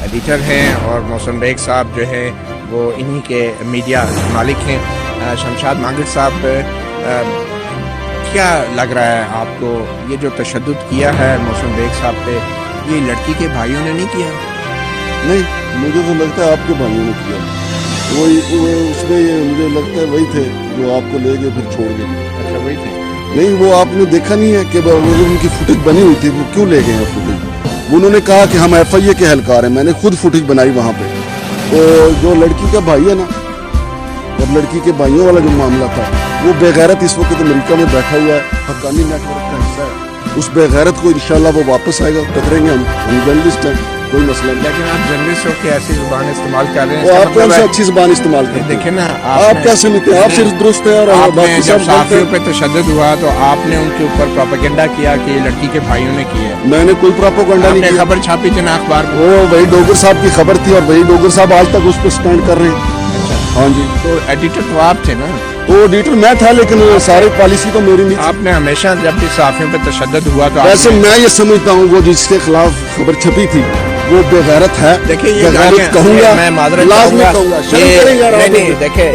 Editor हैं और Mohsin bag साहब जो है वो इन्हीं के मीडिया मालिक हैं। शमशाद मांगड़ साहब, क्या लग रहा है आपको ये जो तशद्दुद किया है मोहसिन बेग साहब पे, ये लड़की के भाइयों ने नहीं किया? नहीं, मुझे तो लगता है आपके भाइयों ने किया। वो उसमें ये मुझे लगता है वही थे जो आपको ले गए फिर छोड़ गए। अच्छा, वही थे? नहीं, वो आपने देखा नहीं है कि वो उनकी फुटेज बनी हुई थी, वो क्यों ले गए हैं फुटेज? उन्होंने कहा कि हम FIA के एहलकार हैं, मैंने खुद फुटेज बनाई वहाँ पे। तो जो लड़की का भाई है ना, और लड़की के भाइयों वाला जो मामला था, वो बेगैरत इस वक्त अमेरिका में बैठा हुआ है, हक्कानी नेटवर्क का हिस्सा है। उस बेगैरत को इंशाल्लाह वो वापस आएगा, टकरेंगे हम जर्नलिस्ट हैं, कोई मसला नहीं। लेकिन आप जर्नलिस्ट हो के ऐसी जुबान इस्तेमाल कर रहे हैं, वो आप कौन सा अच्छी जुबान इस्तेमाल करते हैं? देखिए ना, आप क्या समझते हैं? आप सिर्फ दुरुस्त है और आपने जब साफियों पे तशद्दुद हुआ तो आपने उनके ऊपर प्रोपेगेंडा किया कि ये लड़की के भाइयों ने किया है। मैंने कोई प्रोपेगेंडा नहीं किया। खबर छापी थी ना अखबार में, वो वही डोगर साहब की खबर थी और वही डोगर साहब आज तक उस पर स्टैंड कर रहे हैं। हाँ जी, तो एडिटर तो आप थे ना? तो एडिटर मैं था, लेकिन सारी पॉलिसी तो मेरी नहीं थी। आपने हमेशा जब भी साफियों पे तशद्दुद हुआ तो वैसे मैं ये समझता हूँ वो जिसके खिलाफ खबर छपी थी वो बेगैरत है। देखिए ये बेगैरत कहूँगा, मैं मादरत लाज़मी कहूँगा। नहीं देखिए,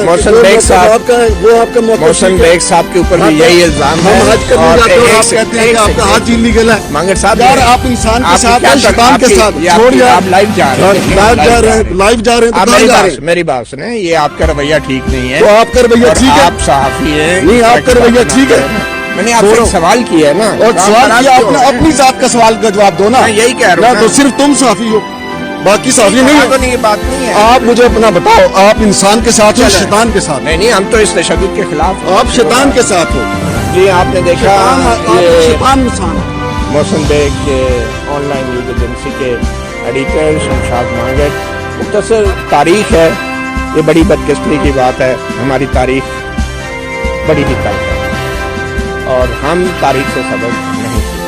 मोहसिन बेग साहब, वो आपका मोहसिन बेग साहब के ऊपर भी यही इल्जाम है। हम हज करने जाते हैं, आप कहते हैं कि आपका हाथ इलीगल है। मांगड़ साहब, यार आप इंसान के साथ हैं, शैतान के साथ छोड़ यार। आप लाइव जा रहे हैं, लाइव जा रहे हैं, लाइव जा रहे हैं, तो कहाँ जा रहे हैं? मेरी बात सुने, ये आपका रवैया ठीक नहीं है। तो आपका रवैया ठीक है? आप सहाफी हैं। नहीं, आपका रवैया ठीक है। मैंने आपसे सवाल किया है ना, और सवाल किया आपने, अपनी जात का सवाल का जवाब दो ना। मैं यही कह रहा हूँ तो सिर्फ तुम साफी हो, बाकी साफी नहीं तो नहीं, बात नहीं है। आप मुझे अपना बताओ, आप इंसान के साथ हो शैतान के साथ? नहीं, हम तो इस तशद्दुद के खिलाफ। आप शैतान के साथ हो जी। आपने देखा शैतान इंसान। मोहसिन बेग के ऑनलाइन न्यूज एजेंसी के एडिटर शमशाद मांगड़, मुख्तसर तारीख है, ये बड़ी बदकिस्मती की बात है। हमारी तारीख बड़ी ही तल्ख है और हम तारीख से सबक नहीं सीखते।